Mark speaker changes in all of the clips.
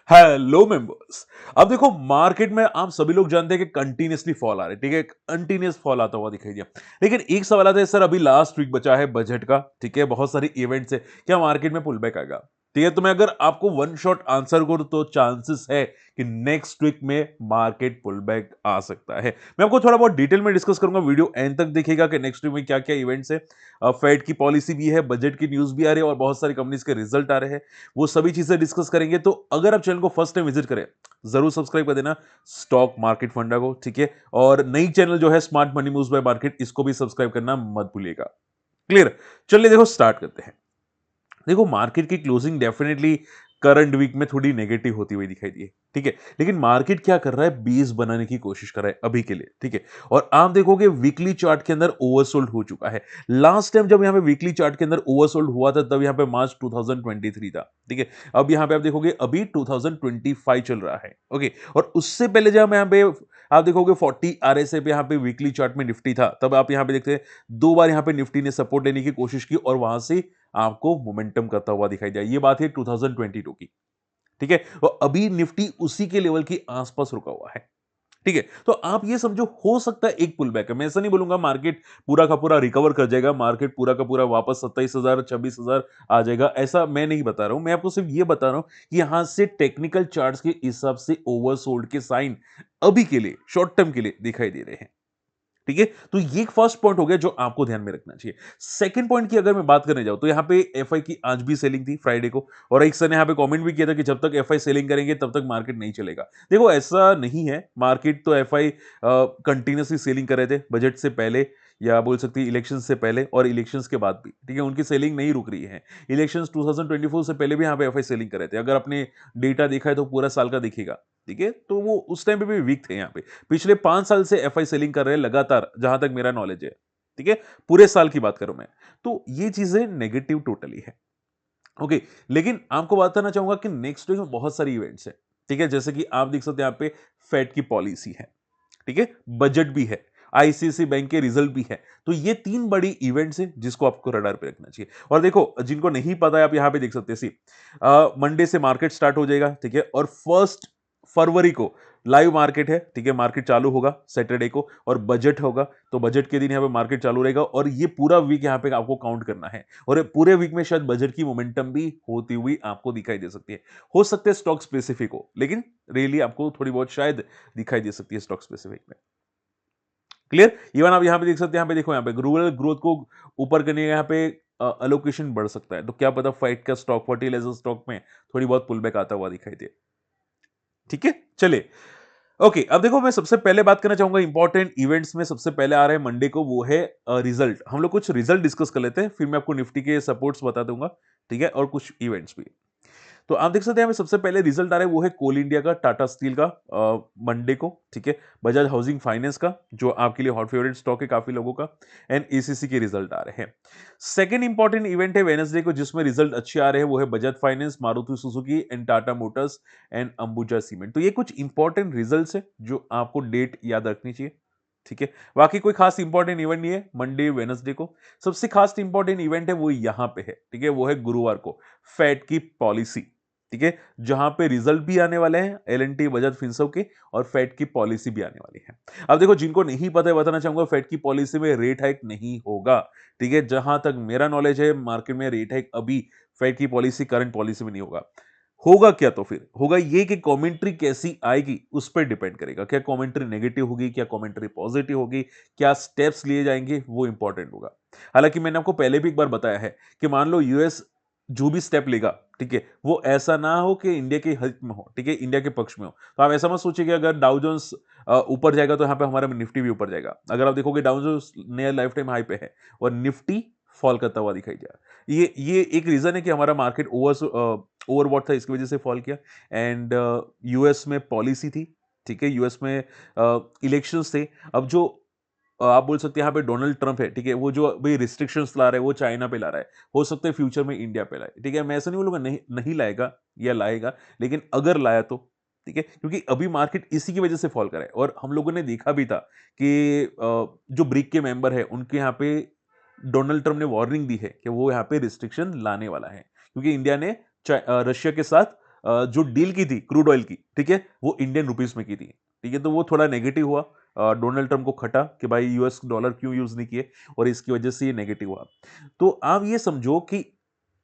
Speaker 1: Hello members. अब देखो market में आप सभी लोग जानते हैं कि कंटिन्यूअसली फॉल आ रहा है, ठीक है। कंटिन्यूअस फॉल आता हुआ दिखाई दिया। लेकिन एक सवाल आता है सर, अभी लास्ट वीक बचा है बजट का, ठीक है, बहुत सारी इवेंट्स है, क्या मार्केट में पुल बैक आएगा? ठीक है, तो मैं अगर आपको वन शॉट आंसर करूं तो चांसेस है कि नेक्स्ट वीक में मार्केट पुल बैक आ सकता है। मैं आपको थोड़ा बहुत डिटेल में डिस्कस करूंगा, वीडियो एंड तक देखिएगा कि नेक्स्ट वीक में क्या क्या इवेंट्स है। फेड की पॉलिसी भी है, बजट की न्यूज भी आ रही है और बहुत सारी कंपनीज के रिजल्ट आ रहे हैं। वो सभी चीजें डिस्कस करेंगे। तो अगर आप चैनल को फर्स्ट टाइम विजिट करें, जरूर सब्सक्राइब कर देना स्टॉक मार्केट फंडा को, ठीक है। और नई चैनल जो है smart money moves bye market, इसको भी सब्सक्राइब करना मत भूलिएगा। क्लियर? चलिए देखो स्टार्ट करते हैं। देखो मार्केट की क्लोजिंग डेफिनेटली करंट वीक में थोड़ी नेगेटिव होती हुई दिखाई दी है, ठीक है। लेकिन मार्केट क्या कर रहा है, बेस बनाने की कोशिश कर रहा है अभी के लिए, ठीक है। और आप देखोगे वीकली चार्ट के अंदर ओवरसोल्ड हो चुका है। लास्ट टाइम जब यहां पे वीकली चार्ट के अंदर ओवरसोल्ड हुआ था तब यहां पे मार्च 2023 था, ठीक है। अब यहां पे आप देखोगे अभी 2025 चल रहा है, ओके। और उससे पहले जब यहां पे आप देखोगे 40 आरएसए पे यहां पे वीकली चार्ट में निफ्टी था, तब आप यहां पे देखते हैं दो बार यहां पे निफ्टी ने सपोर्ट लेने की कोशिश की और वहां से आपको मोमेंटम करता हुआ दिखाई दिया। ये बात है 2022 की, ठीक है। और अभी निफ्टी उसी के लेवल के आसपास रुका हुआ है, ठीक है। तो आप ये समझो हो सकता है एक पुल बैक है। मैं ऐसा नहीं बोलूंगा मार्केट पूरा का पूरा रिकवर कर जाएगा, मार्केट पूरा का पूरा वापस 27,000 26,000 आ जाएगा, ऐसा मैं नहीं बता रहा हूं। मैं आपको सिर्फ ये बता रहा हूं कि यहां से टेक्निकल चार्ट्स के हिसाब से ओवरसोल्ड के साइन अभी के लिए शॉर्ट टर्म के लिए दिखाई दे रहे हैं, ठीक है। तो ये एक फर्स्ट पॉइंट हो गया जो आपको ध्यान में रखना चाहिए। सेकंड पॉइंट की अगर मैं बात करने जाऊं तो यहां पे एफआई की आज भी सेलिंग थी फ्राइडे को, और एक सर ने यहां पे कमेंट भी किया था कि जब तक एफआई सेलिंग करेंगे तब तक मार्केट नहीं चलेगा। देखो ऐसा नहीं है, मार्केट तो एफआई कंटिन्यूसली सेलिंग कर रहे थे बजट से पहले, या बोल सकते हैं इलेक्शन से पहले और इलेक्शंस के बाद भी, ठीक है। उनकी सेलिंग नहीं रुक रही है। इलेक्शंस 2024 से पहले भी यहां पे एफआई सेलिंग कर रहे थे। अगर आपने डेटा देखा है तो पूरा साल का दिखेगा, ठीक है। तो वो उस टाइम पे भी वीक थे। यहाँ पे पिछले 5 साल से एफआई सेलिंग कर रहे हैं लगातार, जहां तक मेरा नॉलेज है, ठीक है। पूरे साल की बात करूं मैं, तो ये चीजें नेगेटिव टोटली है, ओके। लेकिन आपको बताना चाहूंगा कि नेक्स्ट वीक में बहुत सारी इवेंट्स है, ठीक है। जैसे कि आप देख सकते हैं यहाँ पे फेड की पॉलिसी है, ठीक है, बजट भी है, आईसीआईसी बैंक के रिजल्ट भी है। तो ये तीन बड़ी इवेंट्स हैं जिसको आपको रडार पे रखना चाहिए। और देखो जिनको नहीं पता है, आप यहां पे देख सकते हैं, सी मंडे से मार्केट स्टार्ट हो जाएगा, ठीक है। और 1 फरवरी को लाइव मार्केट है, ठीक है। मार्केट चालू होगा सैटरडे को और बजट होगा, तो बजट के दिन यहां पे मार्केट चालू रहेगा और ये पूरा वीक यहां पे आपको काउंट करना है। और ये पूरे वीक में शायद बजट की मोमेंटम भी होती हुई आपको दिखाई दे सकती है। हो सकते हैं स्टॉक स्पेसिफिक हो, लेकिन रियली आपको थोड़ी बहुत शायद दिखाई दे सकती है स्टॉक स्पेसिफिक में। क्लियर? इवन आप यहाँ पे देख सकते हैं, यहाँ पे देखो, यहाँ पे रूरल ग्रोथ को ऊपर करने का यहाँ पे अलोकेशन बढ़ सकता है। तो क्या पता फाइट का स्टॉक, फर्टिलाइजर स्टॉक में थोड़ी बहुत पुल बैक आता हुआ दिखाई दे, ठीक है। चलिए, ओके। अब देखो मैं सबसे पहले बात करना चाहूंगा इंपॉर्टेंट इवेंट्स में, सबसे पहले आ रहा है मंडे को, वो है रिजल्ट। हम लोग कुछ रिजल्ट डिस्कस कर लेते हैं, फिर मैं आपको निफ्टी के सपोर्ट्स बता दूंगा, ठीक है, और कुछ इवेंट्स भी। तो आप देख सकते हैं, हमें सबसे पहले रिजल्ट आ रहा है, वो है कोल इंडिया का, टाटा स्टील का, मंडे को, ठीक है। बजाज हाउसिंग फाइनेंस का, जो आपके लिए हॉट फेवरेट स्टॉक है काफी लोगों का, एंड एसीसी के रिजल्ट आ रहे हैं। सेकंड इंपॉर्टेंट इवेंट है वेडनेसडे को, जिसमें रिजल्ट अच्छे आ रहे हैं, वो है Bajaj finance, Maruti Suzuki and Tata Motors and Ambuja cement. तो ये कुछ इंपॉर्टेंट रिजल्ट्स है जो आपको डेट याद रखनी चाहिए, ठीक है। बाकी कोई खास इंपॉर्टेंट इवेंट नहीं है मंडे वेडनेसडे को। सबसे खास इंपॉर्टेंट इवेंट है वो यहां पे है, ठीक है, वो है गुरुवार को फेड की पॉलिसी, ठीक है, जहां पे रिजल्ट भी आने वाले हैं एल&टी बजाज फिनसर्व के, और फेड की पॉलिसी भी आने वाली है। अब देखो जिनको नहीं पता है, बताना चाहूंगा, फेड की पॉलिसी में रेट हाइक नहीं होगा, ठीक है। जहां तक मेरा नॉलेज है मार्केट में रेट हाइक अभी फेड की पॉलिसी, करंट पॉलिसी में नहीं होगा। होगा क्या? तो फिर होगा ये कि कमेंट्री कैसी आएगी उस पर डिपेंड करेगा। क्या कमेंट्री नेगेटिव होगी, क्या कमेंट्री पॉजिटिव होगी, क्या स्टेप्स लिए जाएंगे, वो इंपॉर्टेंट होगा। हालांकि मैंने आपको पहले भी एक बार बताया है कि मान लो यूएस जो भी स्टेप लेगा, ठीक है, वो ऐसा ना हो कि इंडिया के हित में हो, ठीक है, इंडिया के पक्ष में हो। तो आप ऐसा मत सोचिए कि अगर डाउ जोन्स ऊपर जाएगा तो यहाँ पे हमारा निफ्टी भी ऊपर जाएगा। अगर आप देखोगे डाउ जोन्स नया लाइफ टाइम हाई पे है और निफ्टी फॉल करता हुआ दिखाई दिया। ये एक रीजन है कि हमारा मार्केट ओवरबॉट था, इसकी वजह से फॉल किया। एंड यूएस में पॉलिसी थी, ठीक है, यूएस में इलेक्शंस थे। अब जो आप बोल सकते हैं यहाँ पे डोनाल्ड ट्रंप है, ठीक है, वो जो अभी रिस्ट्रिक्शंस ला रहा है वो चाइना पे ला रहा है। हो सकता है फ्यूचर में इंडिया पे लाए, ठीक है। मैं ऐसा नहीं बोलूंगा नहीं नहीं लाएगा या लाएगा, लेकिन अगर लाया तो, ठीक है, क्योंकि अभी मार्केट इसी की वजह से फॉल कर रहा है। और हम लोगों ने देखा भी था कि जो ब्रिक के मेंबर है उनके यहाँ पे डोनाल्ड ट्रंप ने वार्निंग दी है कि वो यहाँ पे रिस्ट्रिक्शन लाने वाला है, क्योंकि इंडिया ने रशिया के साथ जो डील की थी क्रूड ऑयल की, ठीक है, वो इंडियन रुपीस में की थी, ठीक है, तो वो थोड़ा नेगेटिव हुआ। डोनाल्ड ट्रम्प को खटा कि भाई यूएस डॉलर क्यों यूज नहीं किए, और इसकी वजह से ये नेगेटिव हुआ। तो आप ये समझो कि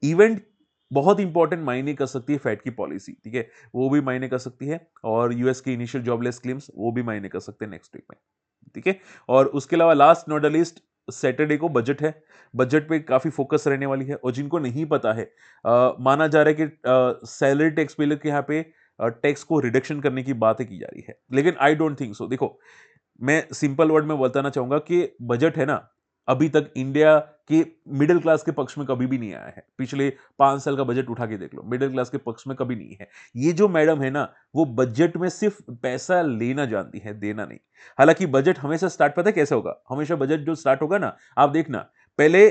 Speaker 1: इवेंट बहुत इंपॉर्टेंट मायने कर सकती है, फेड की पॉलिसी, ठीक है, वो भी मायने कर सकती है, और यूएस की इनिशियल जॉबलेस क्लेम्स वो भी मायने कर सकते हैं नेक्स्ट वीक में, ठीक है। और उसके अलावा last not the least, Saturday को बजट है। बजट पे काफी फोकस रहने वाली है, और जिनको नहीं पता है, माना जा रहा है कि सैलरी टैक्स पे के यहाँ पे टैक्स को रिडक्शन करने की बातें की जा रही है, लेकिन आई डोंट थिंक सो। देखो, मैं सिंपल वर्ड में बताना चाहूंगा कि बजट है ना, अभी तक इंडिया के मिडिल क्लास के पक्ष में कभी भी नहीं आया है। पिछले 5 साल का बजट उठा के देख लो, मिडिल क्लास के पक्ष में कभी नहीं है। ये जो मैडम है ना, वो बजट में सिर्फ पैसा लेना जानती है, देना नहीं। हालांकि बजट हमेशा स्टार्ट पता है कैसे होगा, हमेशा बजट जो स्टार्ट होगा ना, आप देखना, पहले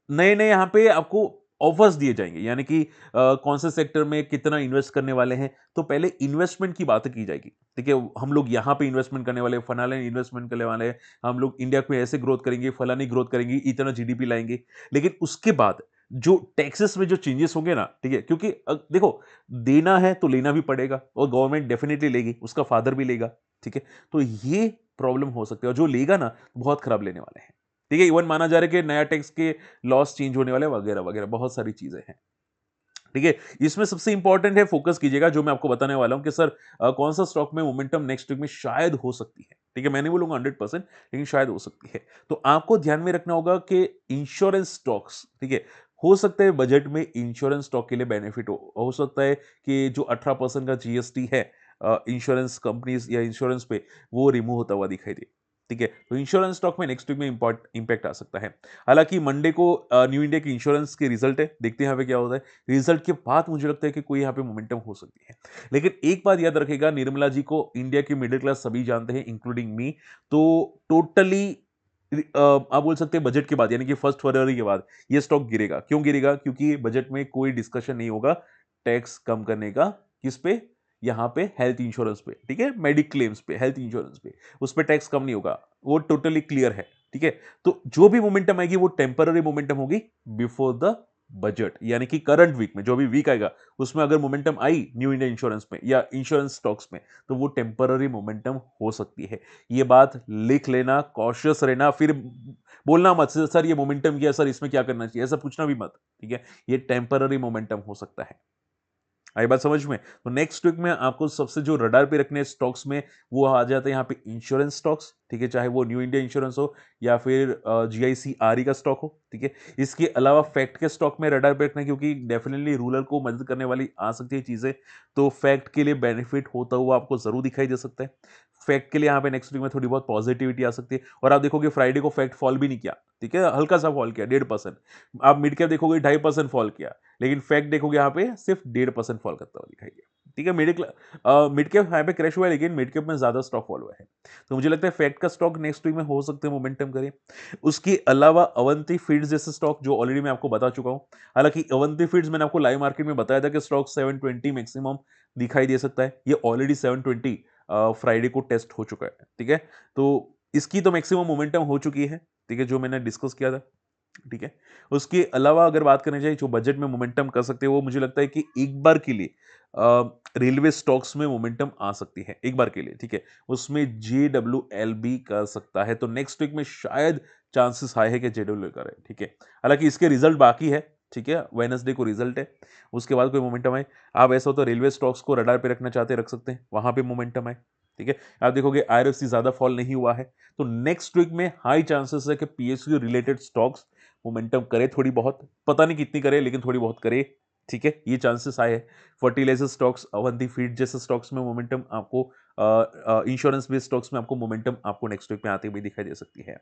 Speaker 1: नए नए यहाँ पे आपको ऑफर्स दिए जाएंगे, यानी कि कौन से सेक्टर में कितना इन्वेस्ट करने वाले हैं, तो पहले इन्वेस्टमेंट की बात की जाएगी, ठीक है। हम लोग यहाँ पे इन्वेस्टमेंट करने वाले हैं, फलाने इन्वेस्टमेंट करने वाले हैं, हम लोग इंडिया में ऐसे ग्रोथ करेंगे, फलानी ग्रोथ करेंगे, इतना जीडीपी लाएंगे। लेकिन उसके बाद जो टैक्सेस में जो चेंजेस होंगे ना, ठीक है, क्योंकि देखो, देना है तो लेना भी पड़ेगा, और गवर्नमेंट डेफिनेटली लेगी, उसका फादर भी लेगा, ठीक है। तो ये प्रॉब्लम हो सकती है, और जो लेगा ना, बहुत खराब लेने वाले हैं, ठीक है। इवन माना जा रहा है कि नया टैक्स के लॉस चेंज होने वाले, वगैरह वगैरह बहुत सारी चीजें हैं, ठीक है। इसमें सबसे इंपॉर्टेंट है, फोकस कीजिएगा जो मैं आपको बताने वाला हूं कि सर कौन सा स्टॉक में मोमेंटम नेक्स्ट वीक में शायद हो सकती है, ठीक है। मैं नहीं बोलूंगा 100%, लेकिन शायद हो सकती है। तो आपको ध्यान में रखना होगा कि इंश्योरेंस स्टॉक्स, ठीक है, हो सकता है बजट में इंश्योरेंस स्टॉक के लिए बेनिफिट हो सकता है कि जो 18% का जीएसटी है इंश्योरेंस कंपनीज या इंश्योरेंस पे, वो रिमूव होता हुआ दिखाई दे, ठीक है। तो इंश्योरेंस स्टॉक में नेक्स्ट वीक में इंपैक्ट आ सकता है। हालांकि मंडे को न्यू इंडिया की इंश्योरेंस की रिजल्ट है, देखते हैं यहाँ पे क्या होता है। रिजल्ट के बाद मुझे लगता है कि कोई यहाँ पे मोमेंटम हो सकती है। लेकिन एक बात याद रखेगा, निर्मला जी को इंडिया की मिडिल क्लास सभी जानते हैं, इंक्लूडिंग मी। तो टोटली आप बोल सकते हैं बजट के बाद, यानी कि 1 फरवरी के बाद ये स्टॉक गिरेगा। क्यों गिरेगा? क्योंकि बजट में कोई डिस्कशन नहीं होगा टैक्स कम करने का। किस पे? यहाँ पे हेल्थ इंश्योरेंस पे, ठीक है, मेडिक्लेम्स पे, हेल्थ इंश्योरेंस पे, उस पर टैक्स कम नहीं होगा, वो टोटली क्लियर है, ठीक है। तो जो भी मोमेंटम आएगी वो टेम्पररी मोमेंटम होगी बिफोर द बजट, यानी कि करंट वीक में जो भी वीक आएगा उसमें अगर momentum I knew India insurance में या इंश्योरेंस स्टॉक्स में, तो वो टेम्पररी मोमेंटम हो सकती है। ये बात लिख लेना, कॉशियस रहना, फिर बोलना मत सर ये मोमेंटम किया, सर इसमें क्या करना चाहिए, ऐसा पूछना भी मत, ठीक है। ये टेम्पररी मोमेंटम हो सकता है। आई बात समझ में? तो नेक्स्ट वीक में आपको सबसे जो रडार पे रखने स्टॉक्स में, वो आ जाते हैं यहाँ पे इंश्योरेंस स्टॉक्स, ठीक है, चाहे वो न्यू इंडिया इंश्योरेंस हो या फिर जीआईसी का स्टॉक हो, ठीक है। इसके अलावा फैक्ट के स्टॉक में रडार पे रखना है, क्योंकि डेफिनेटली रूरल को मदद करने वाली आ सकती है चीजें, तो फैक्ट के लिए बेनिफिट होता हुआ आपको जरूर दिखाई दे सकता है। फैक्ट के लिए यहाँ पे नेक्स्ट वीक में थोड़ी बहुत पॉजिटिविटी आ सकती है, और आप देखोगे फ्राइडे को फैक्ट फॉल भी नहीं किया, ठीक है, हल्का सा फॉल किया 1.5%। आप मिड कैप देखोगे 2.5% फॉल किया, लेकिन फैक्ट देखोगे यहाँ पे सिर्फ 1.5% फॉल करता हुआ दिखाई दिया, ठीक है। मिड कैप यहाँ पे क्रैश हुआ है, लेकिन मिड कैप में ज्यादा स्टॉक फॉल हुआ है। तो मुझे लगता है फैक्ट का स्टॉक नेक्स्ट वीक में हो सकते हैं मोमेंटम करे। उसके अलावा अवंती फीड्स जैसे स्टॉक जो ऑलरेडी मैं आपको बता चुका हूं, हालांकि अवंती फीड्स मैंने आपको लाइव मार्केट में बताया था कि स्टॉक 720 मैक्सिमम दिखाई दे सकता है, ये ऑलरेडी 720 फ्राइडे को टेस्ट हो चुका है, ठीक है। तो इसकी तो मैक्सिमम मोमेंटम हो चुकी है, ठीक है, जो मैंने डिस्कस किया था, ठीक है। उसके अलावा अगर बात करनी चाहिए जो बजट में मोमेंटम कर सकते हैं, वो मुझे लगता है कि एक बार के लिए रेलवे स्टॉक्स में मोमेंटम आ सकती है, एक बार के लिए, ठीक है। उसमें JWL भी कर सकता है, तो नेक्स्ट वीक में शायद चांसेस हाई है कि JWL करे, ठीक है। हालांकि इसके रिजल्ट बाकी है, ठीक है, वेडनेसडे को रिजल्ट है, उसके बाद कोई मोमेंटम आए। आप ऐसा हो तो रेलवे स्टॉक्स को रडार पे रखना चाहते हैं, रख सकते हैं, वहां पे मोमेंटम आए, ठीक है। आप देखोगे IRFC ज्यादा फॉल नहीं हुआ है, तो नेक्स्ट वीक में हाई चांसेस है कि PSU रिलेटेड स्टॉक्स मोमेंटम करे, थोड़ी बहुत, पता नहीं कितनी करे, लेकिन थोड़ी बहुत करे, ठीक है, ये चांसेस आए हैं। फर्टिलाइजर स्टॉक्स, अवंती फीड जैसे स्टॉक्स में मोमेंटम आपको, इंश्योरेंस बेस्ड स्टॉक्स में आपको मोमेंटम आपको नेक्स्ट वीक में आते हुए दिखाई दे सकती है,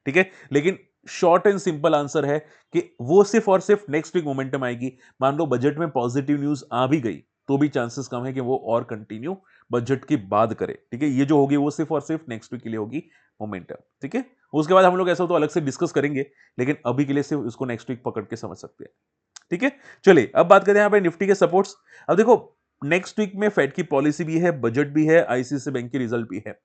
Speaker 1: ठीक है। लेकिन शॉर्ट एंड सिंपल आंसर है कि वो सिर्फ और सिर्फ नेक्स्ट वीक मोमेंटम आएगी। मान लो बजट में पॉजिटिव न्यूज आ भी गई, तो भी चांसेस कम है कि वो और कंटिन्यू बजट के बाद करे, ठीक है। ये जो होगी वो सिर्फ और सिर्फ नेक्स्ट वीक के लिए होगी मोमेंटम, ठीक है। उसके बाद हम लोग ऐसा हो तो अलग से डिस्कस करेंगे, लेकिन अभी के लिए सिर्फ इसको नेक्स्ट वीक पकड़ के समझ सकते हैं, ठीक है। चलिए अब बात करें यहाँ पे निफ्टी के सपोर्ट्स। अब देखो, नेक्स्ट वीक में फेड की पॉलिसी भी है, बजट भी है, आईसीआईसीआई बैंक की रिजल्ट भी है।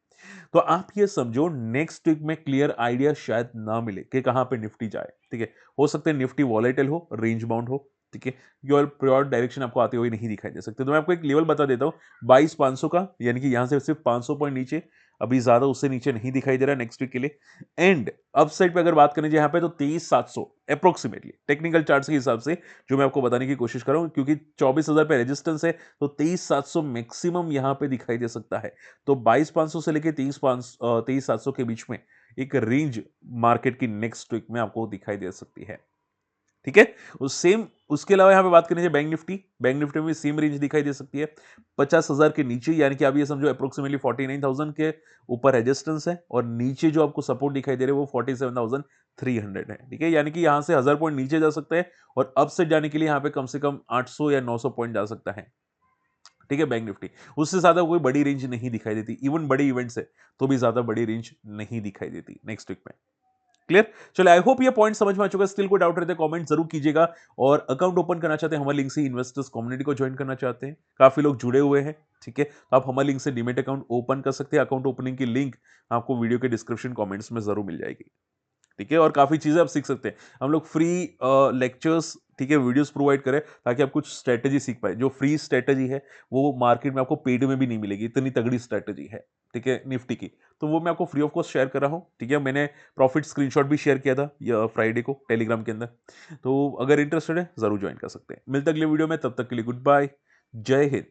Speaker 1: तो आप ये समझो नेक्स्ट वीक में क्लियर आइडिया शायद ना मिले कि कहां पे निफ्टी जाए, ठीक है। हो सकता है निफ्टी वॉलेटाइल हो, रेंज बाउंड हो, ठीक है, ये और प्योर डायरेक्शन आपको आते हुए नहीं दिखाई दे सकते। तो मैं आपको एक लेवल बता देता हूँ 22,500 का, यानी कि यहाँ से सिर्फ 500 पॉइंट नीचे, अभी ज्यादा उससे नीचे नहीं दिखाई दे रहा नेक्स्ट वीक के लिए। एंड अपसाइड पे अगर बात करें यहाँ पे तो 23,700 अप्रोक्सीमेटली टेक्निकल चार्ट्स के हिसाब से जो मैं आपको बताने की कोशिश कर रहा हूँ, क्योंकि 24,000 पे रेजिस्टेंस है तो 23,700 मैक्सिमम यहाँ पे दिखाई दे सकता है। तो 22,500 से लेके 23,700 के बीच में एक रेंज मार्केट की नेक्स्ट वीक में आपको दिखाई दे सकती है। ठीक है, उस सेम उसके अलावा यहां पे बात करें बैंक निफ्टी में भी सेम रेंज दिखाई दे सकती है 50,000 के नीचे, यानी कि आप ये समझो अप्रोक्सीमेटली 49,000 के ऊपर रेजिस्टेंस है और नीचे जो आपको सपोर्ट दिखाई दे रहे हैं वो 47,300 है। ठीक है, यानी कि यहां से 1000 पॉइंट नीचे जा सकता है और अप से जाने के लिए यहां पे कम से कम 800 या 900 पॉइंट जा सकता है। ठीक है, बैंक निफ्टी उससे ज्यादा कोई बड़ी रेंज नहीं दिखाई देती, इवन बड़े इवेंट्स है तो भी ज्यादा बड़ी रेंज नहीं दिखाई देती नेक्स्ट वीक में। क्लियर? चलो, आई होप ये पॉइंट समझ में आ चुका है। स्टिल कोई डाउट रहते हैं कमेंट जरूर कीजिएगा। और अकाउंट ओपन करना चाहते हैं हमारे लिंक से, इन्वेस्टर्स कम्युनिटी को ज्वाइन करना चाहते हैं, काफी लोग जुड़े हुए हैं, ठीक है, तो आप हमारे लिंक से डीमेट अकाउंट ओपन कर सकते हैं। अकाउंट ओपनिंग की लिंक आपको वीडियो के डिस्क्रिप्शन कमेंट्स में जरूर मिल जाएगी। ठीक है, और काफी चीजें आप सीख सकते हैं। हम लोग फ्री लेक्चर्स, ठीक है, वीडियोस प्रोवाइड करें ताकि आप कुछ स्ट्रेटेजी सीख पाए। जो फ्री स्ट्रेटेजी है वो मार्केट में आपको पेड में भी नहीं मिलेगी, इतनी तगड़ी स्ट्रेटेजी है, ठीक है, निफ्टी की। तो वो मैं आपको फ्री ऑफ कॉस्ट शेयर कर रहा हूँ। ठीक है, मैंने प्रॉफिट स्क्रीनशॉट भी शेयर किया था फ्राइडे को टेलीग्राम के अंदर। तो अगर इंटरेस्टेड है जरूर ज्वाइन कर सकते हैं। मिलते अगले वीडियो में, तब तक के लिए गुड बाय, जय हिंद।